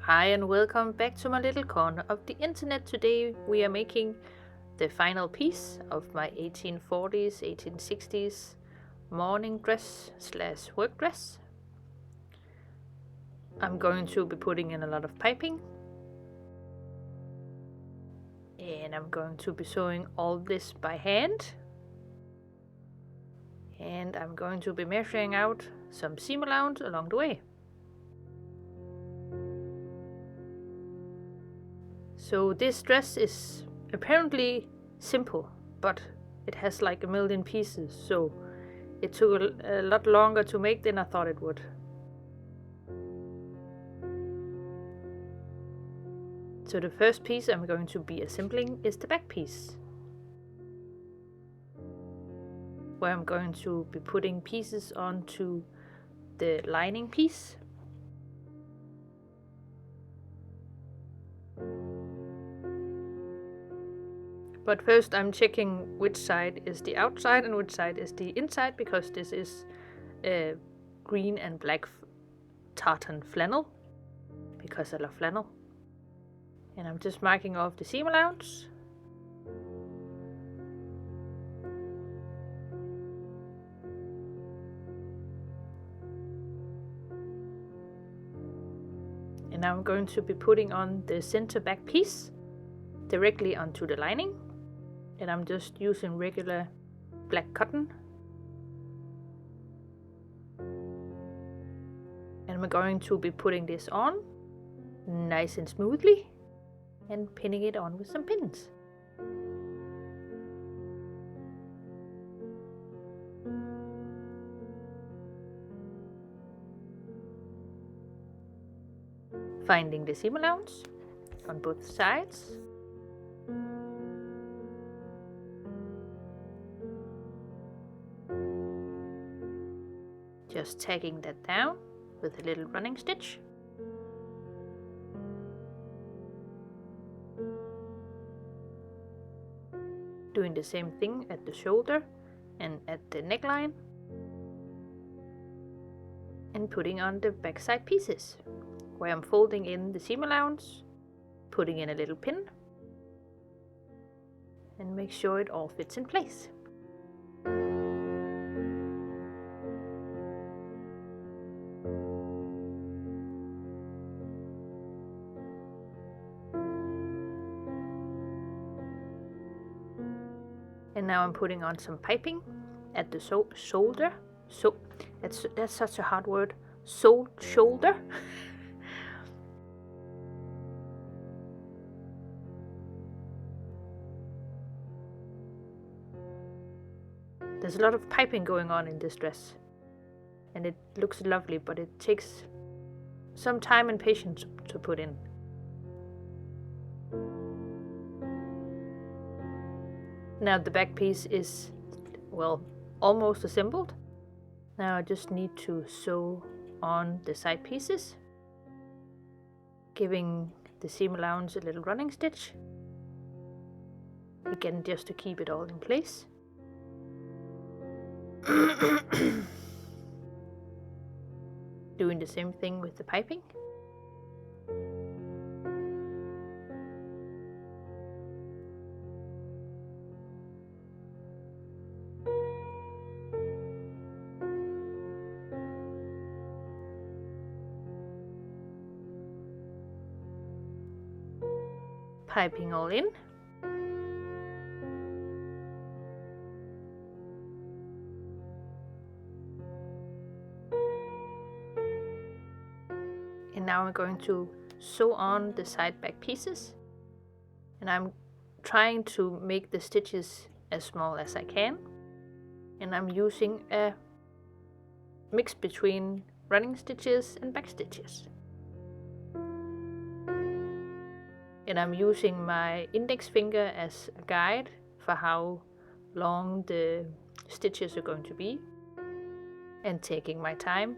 Hi and welcome back to my little corner of the internet. Today we are making the final piece of my 1840s, 1860s morning dress slash work dress. I'm going to be putting in a lot of piping. And I'm going to be sewing all this by hand. And I'm going to be measuring out some seam allowance along the way. So this dress is apparently simple, but it has like a million pieces, so it took a lot longer to make than I thought it would. So the first piece I'm going to be assembling is the back piece, where I'm going to be putting pieces onto the lining piece. But first I'm checking which side is the outside and which side is the inside, because this is a green and black tartan flannel, because I love flannel. And I'm just marking off the seam allowance. And now I'm going to be putting on the center back piece directly onto the lining. And I'm just using regular black cotton. And I'm going to be putting this on nice and smoothly and pinning it on with some pins. Finding the seam allowance on both sides. Just tagging that down with a little running stitch. Doing the same thing at the shoulder and at the neckline. And putting on the backside pieces, where I'm folding in the seam allowance, putting in a little pin, and make sure it all fits in place. And now I'm putting on some piping at the shoulder. That's such a hard word. Shoulder. There's a lot of piping going on in this dress, and it looks lovely, but it takes some time and patience to put in. Now the back piece is, well, almost assembled. Now I just need to sew on the side pieces, giving the seam allowance a little running stitch, again just to keep it all in place. Doing the same thing with the piping. Piping all in. And now I'm going to sew on the side back pieces. And I'm trying to make the stitches as small as I can. And I'm using a mix between running stitches and back stitches. And I'm using my index finger as a guide for how long the stitches are going to be, and taking my time.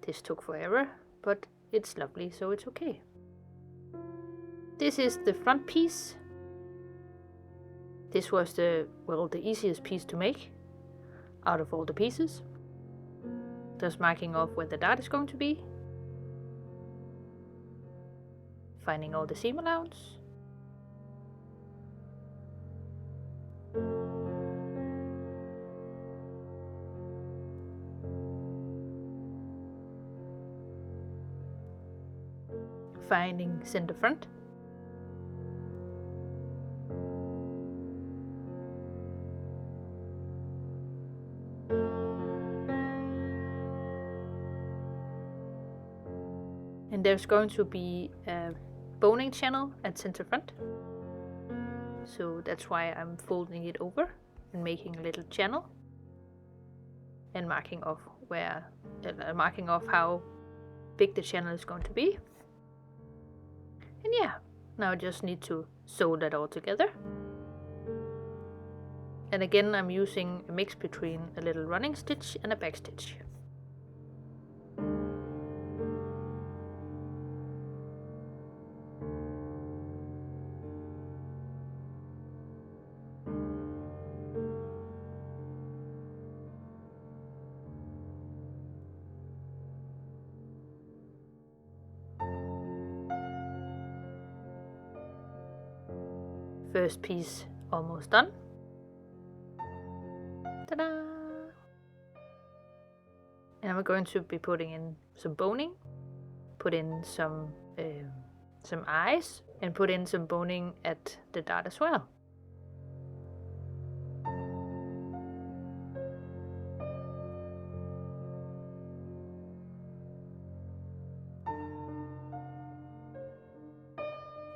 This took forever, but it's lovely, so it's okay. This is the front piece. This was the easiest piece to make out of all the pieces. Just marking off where the dart is going to be. finding all the seam allowance. Finding center front. And there's going to be a boning channel at center front. So that's why I'm folding it over and making a little channel and marking off how big the channel is going to be. And yeah, now I just need to sew that all together. And again, I'm using a mix between a little running stitch and a back stitch. First piece almost done. Ta-da! And I'm going to be putting in some boning, put in some eyes, and put in some boning at the dart as well.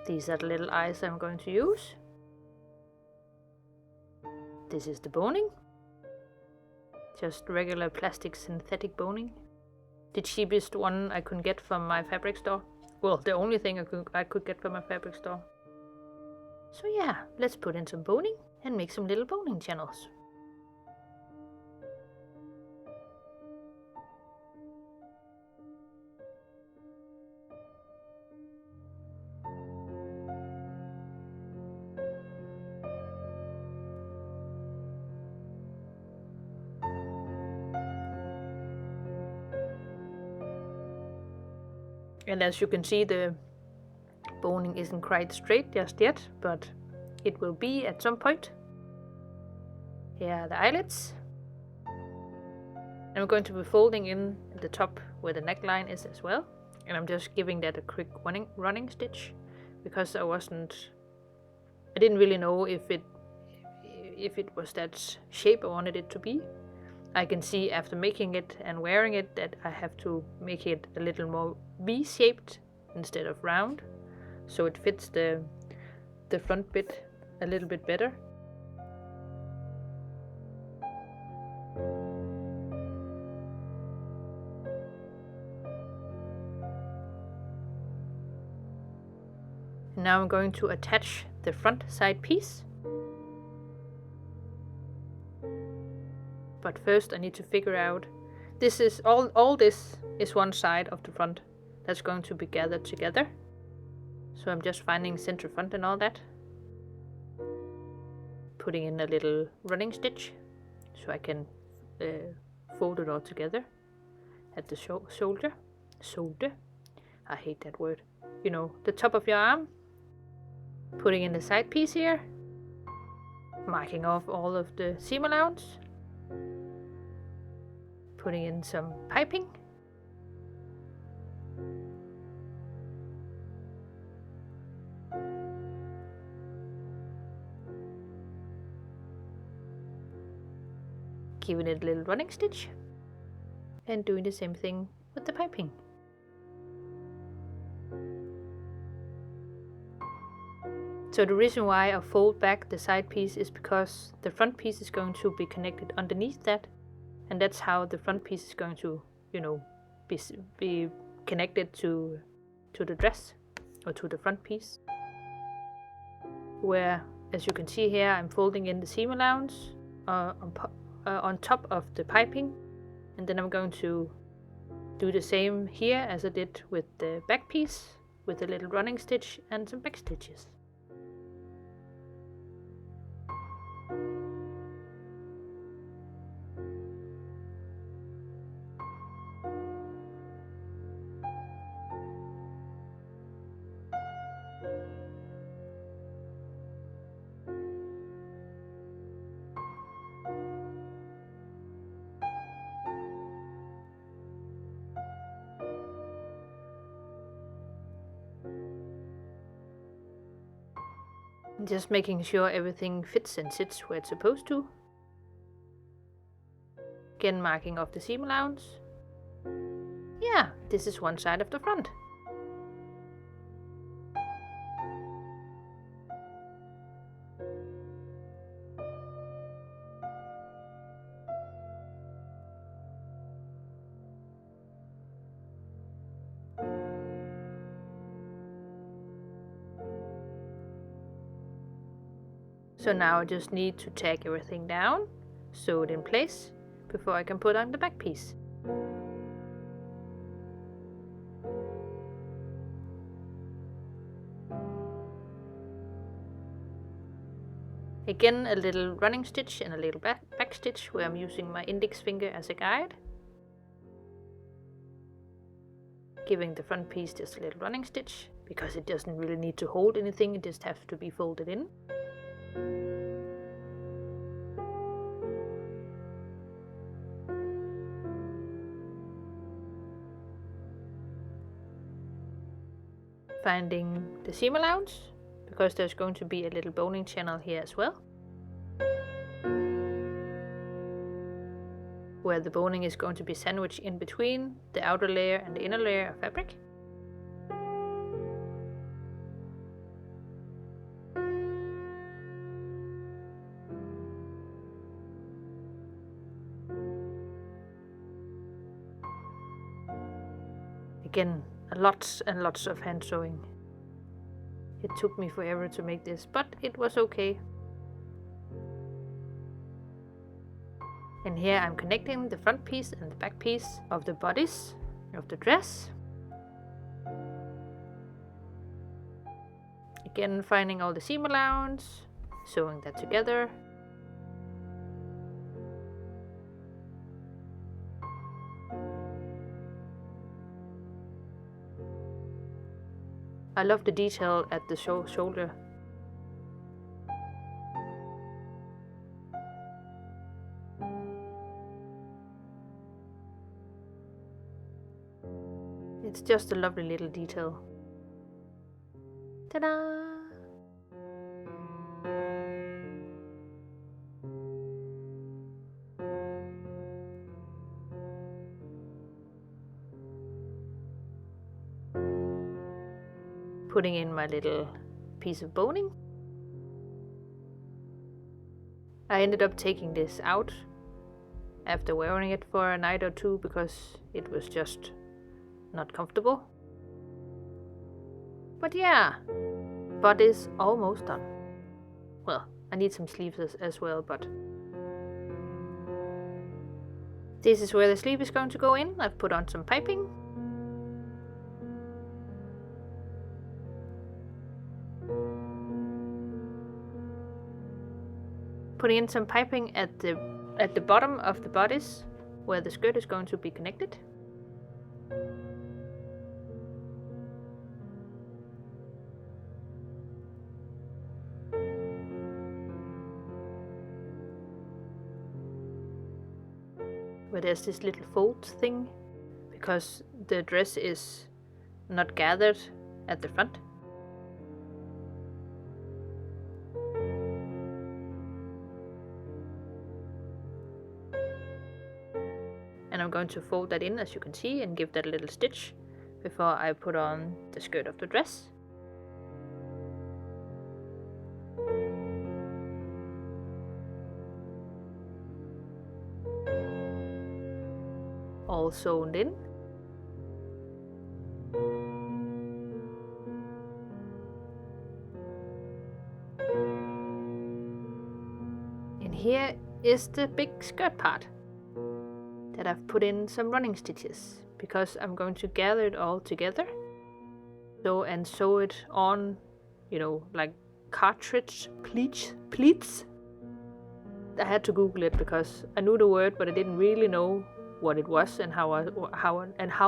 These are the little eyes I'm going to use. This is the boning. Just regular plastic synthetic boning. The cheapest one I could get from my fabric store. Well, the only thing I could get from my fabric store. So yeah, let's put in some boning and make some little boning channels. And as you can see, the boning isn't quite straight just yet, but it will be at some point. Here are the eyelets. I'm going to be folding in the top where the neckline is as well. And I'm just giving that a quick running stitch because I didn't really know if it was that shape I wanted it to be. I can see after making it and wearing it that I have to make it a little more V-shaped instead of round, so it fits the front bit a little bit better. And now I'm going to attach the front side piece. But first I need to figure out, this is all this is one side of the front that's going to be gathered together. So I'm just finding center front and all that. Putting in a little running stitch so I can fold it all together at the shoulder. I hate that word. You know, the top of your arm. Putting in the side piece here. Marking off all of the seam allowance. Putting in some piping. Giving it a little running stitch. And doing the same thing with the piping. So the reason why I fold back the side piece is because the front piece is going to be connected underneath that. And that's how the front piece is going to, you know, be connected to the dress or to the front piece. Where, as you can see here, I'm folding in the seam allowance on top of the piping, and then I'm going to do the same here as I did with the back piece, with a little running stitch and some back stitches. Just making sure everything fits and sits where it's supposed to. Again, marking off the seam allowance. Yeah, this is one side of the front. So now I just need to tack everything down, sew it in place, before I can put on the back piece. Again, a little running stitch and a little back stitch where I'm using my index finger as a guide. Giving the front piece just a little running stitch, because it doesn't really need to hold anything, it just has to be folded in. Finding the seam allowance, because there's going to be a little boning channel here as well, where the boning is going to be sandwiched in between the outer layer and the inner layer of fabric. Again, lots and lots of hand sewing. It took me forever to make this, but it was okay. And here I'm connecting the front piece and the back piece of the bodice of the dress. Again, finding all the seam allowance, sewing that together. I love the detail at the shoulder. It's just a lovely little detail. Ta-da! Putting in my little piece of boning. I ended up taking this out after wearing it for a night or two because it was just not comfortable. But yeah, body's almost done. Well, I need some sleeves as well, but this is where the sleeve is going to go in. I've put on some piping. Putting in some piping at the bottom of the bodice where the skirt is going to be connected. Where there's this little fold thing, because the dress is not gathered at the front. And I'm going to fold that in, as you can see, and give that a little stitch before I put on the skirt of the dress. All sewn in. And here is the big skirt part that I've put in some running stitches, because I'm going to gather it all together and sew it on, like cartridge pleats. I had to Google it because I knew the word, but I didn't really know what it was and how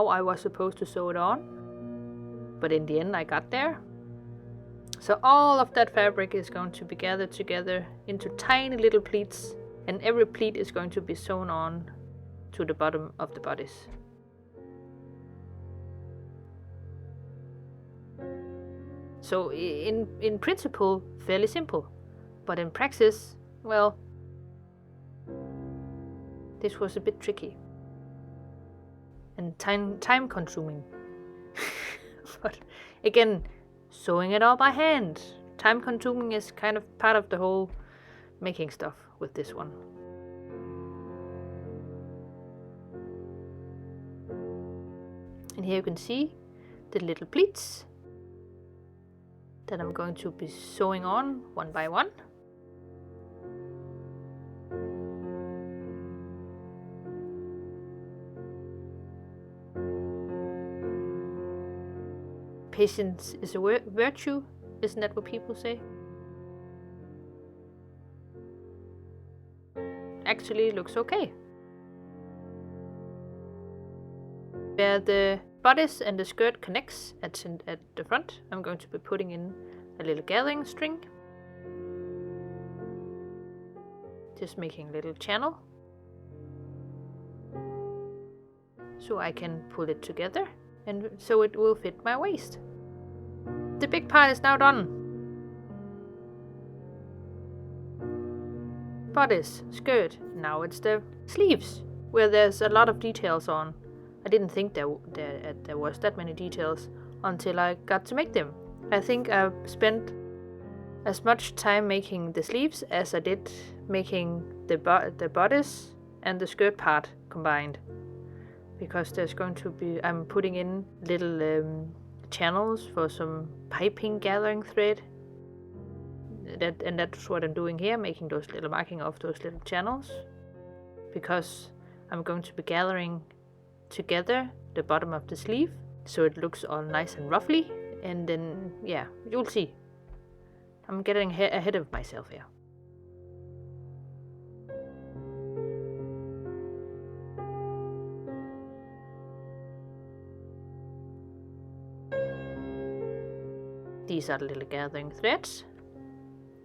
I was supposed to sew it on. But in the end I got there. So all of that fabric is going to be gathered together into tiny little pleats, and every pleat is going to be sewn on to the bottom of the bodice. So in principle, fairly simple. But in practice, well, this was a bit tricky. And time consuming. But again, sewing it all by hand. Time consuming is kind of part of the whole making stuff with this one. And here you can see the little pleats that I'm going to be sewing on one by one. Patience is a virtue, isn't that what people say? Actually, it looks okay. Where the bodice and the skirt connects at the front, I'm going to be putting in a little gathering string. Just making a little channel so I can pull it together and so it will fit my waist. The big part is now done. Bodice, skirt, now it's the sleeves where there's a lot of details on. I didn't think there was that many details until I got to make them. I think I've spent as much time making the sleeves as I did making the bodice and the skirt part combined. Because there's going to be, I'm putting in little channels for some piping gathering thread. And that's what I'm doing here, making those little marking of those little channels. Because I'm going to be gathering together the bottom of the sleeve so it looks all nice and ruffly, and then yeah, you'll see. I'm getting ahead of myself here. These are the little gathering threads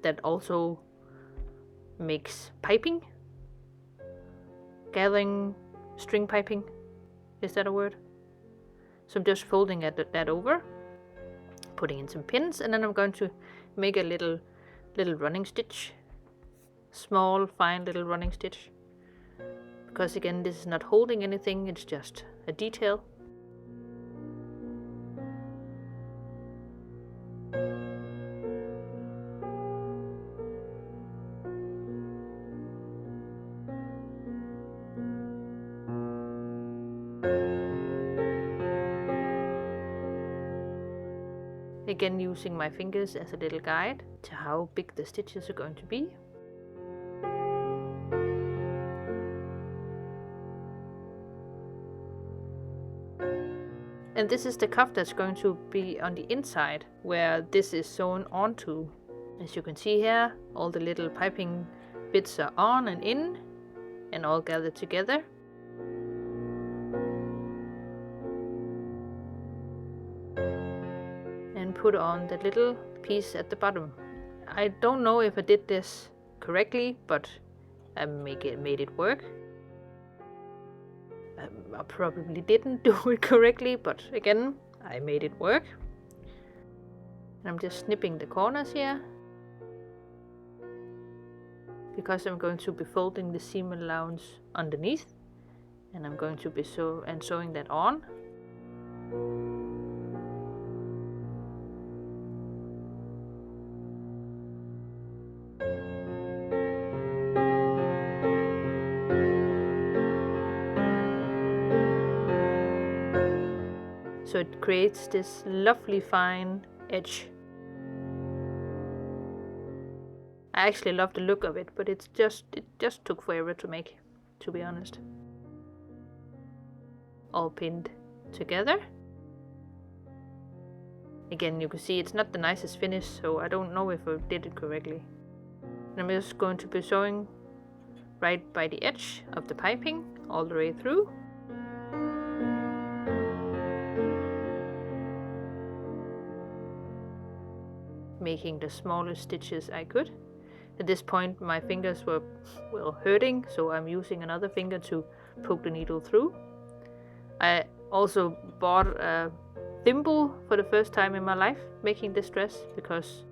that also makes piping, gathering string piping. Is that a word? So I'm just folding that over, putting in some pins, and then I'm going to make a little running stitch. Small, fine little running stitch. Because again, this is not holding anything, it's just a detail. Again, using my fingers as a little guide to how big the stitches are going to be. And this is the cuff that's going to be on the inside, where this is sewn onto. As you can see here, all the little piping bits are on and in, and all gathered together. And put on the little piece at the bottom. I don't know if I did this correctly, but I made it work. I probably didn't do it correctly, but again, I made it work. And I'm just snipping the corners here, because I'm going to be folding the seam allowance underneath, and I'm going to be sewing that on. So it creates this lovely fine edge. I actually love the look of it, but it just took forever to make, to be honest. All pinned together. Again, you can see it's not the nicest finish, so I don't know if I did it correctly. And I'm just going to be sewing right by the edge of the piping all the way through. Making the smallest stitches I could. At this point my fingers were hurting, so I'm using another finger to poke the needle through. I also bought a thimble for the first time in my life making this dress because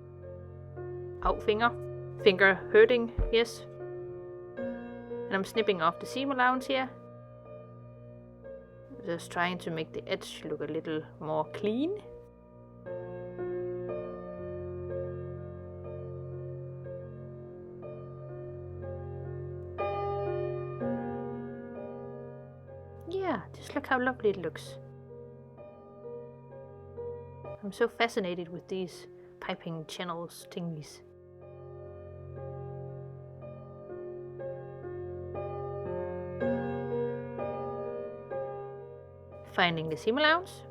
finger hurting, yes. And I'm snipping off the seam allowance here. Just trying to make the edge look a little more clean. Yeah, just look how lovely it looks. I'm so fascinated with these piping channels thingies. Finding the seam allowance.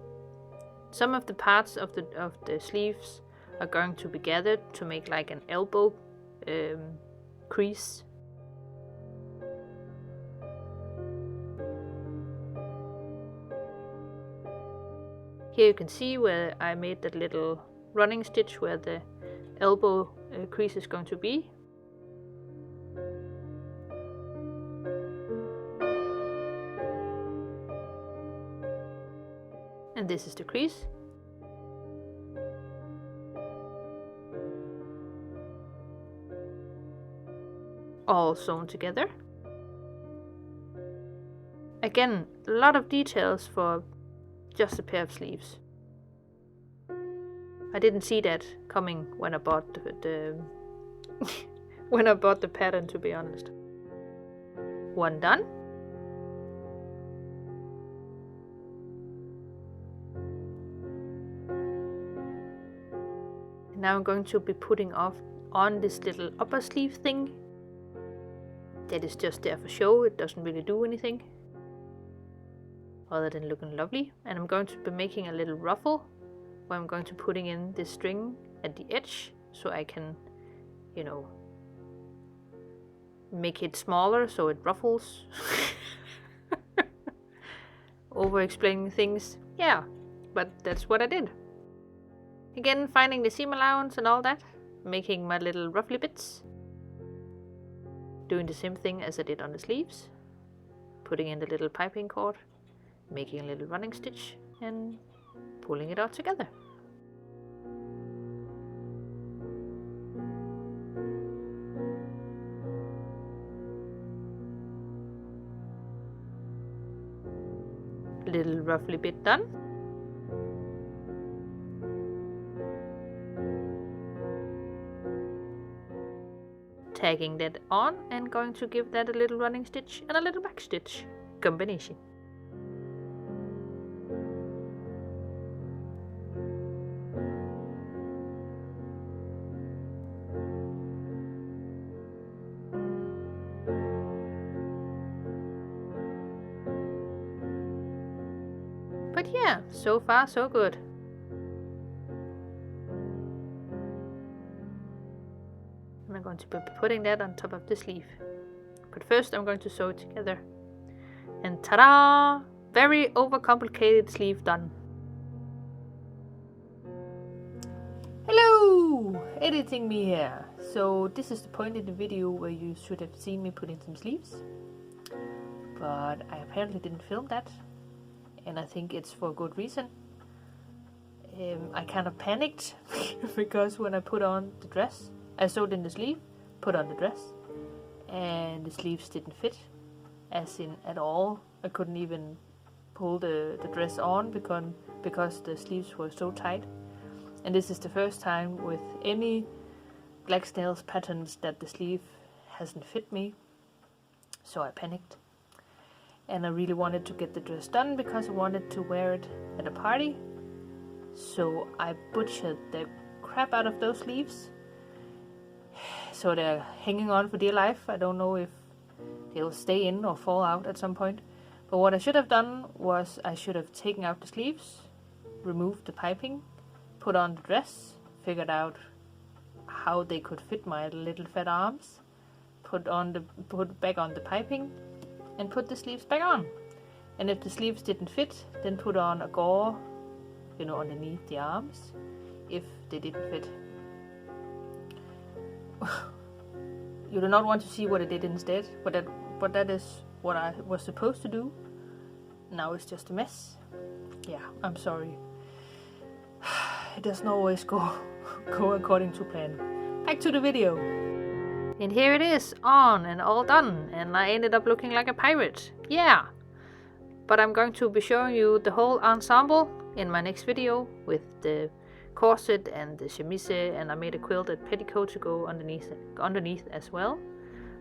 Some of the parts of the sleeves are going to be gathered to make like an elbow crease. Here you can see where I made that little running stitch where the elbow crease is going to be. And this is the crease. All sewn together. Again, a lot of details for just a pair of sleeves. I didn't see that coming when I bought the when I bought the pattern, to be honest. One done. Now I'm going to be putting on this little upper sleeve thing. That is just there for show, it doesn't really do anything other than looking lovely. And I'm going to be making a little ruffle where I'm going to putting in this string at the edge so I can, you know, make it smaller so it ruffles. Over explaining things, yeah, but that's what I did. Again, finding the seam allowance and all that, making my little ruffly bits. Doing the same thing as I did on the sleeves. Putting in the little piping cord, making a little running stitch and pulling it all together. Little ruffly bit done. Tagging that on and going to give that a little running stitch and a little back stitch combination. But yeah, so far so good. I'm going to be putting that on top of the sleeve. But first I'm going to sew it together. And ta-da! Very overcomplicated sleeve done. Hello! Editing me here. So this is the point in the video where you should have seen me putting some sleeves. But I apparently didn't film that. And I think it's for a good reason. I kind of panicked because when I put on the dress, I sewed in the sleeve, put on the dress, and the sleeves didn't fit, as in at all. I couldn't even pull the dress on because the sleeves were so tight. And this is the first time with any Black Snails patterns that the sleeve hasn't fit me, so I panicked. And I really wanted to get the dress done because I wanted to wear it at a party. So I butchered the crap out of those sleeves. So they're hanging on for dear life. I don't know if they'll stay in or fall out at some point. But what I should have done was I should have taken out the sleeves, removed the piping, put on the dress, figured out how they could fit my little fat arms, put back on the piping, and put the sleeves back on. And if the sleeves didn't fit, then put on a gore, underneath the arms, if they didn't fit. You do not want to see what I did instead, but that is what I was supposed to do. Now it's just a mess. Yeah, I'm sorry. it doesn't always go according to plan. Back to the video. And here it is, on and all done, and I ended up looking like a pirate. Yeah! But I'm going to be showing you the whole ensemble in my next video with the corset and the chemise, and I made a quilted petticoat to go underneath as well.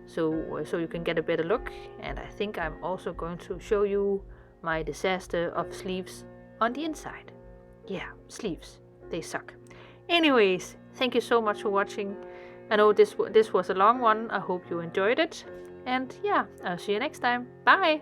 So you can get a better look, and I think I'm also going to show you my disaster of sleeves on the inside. Yeah, sleeves, they suck. Anyways, thank you so much for watching. I know this was a long one. I hope you enjoyed it, and yeah, I'll see you next time. Bye!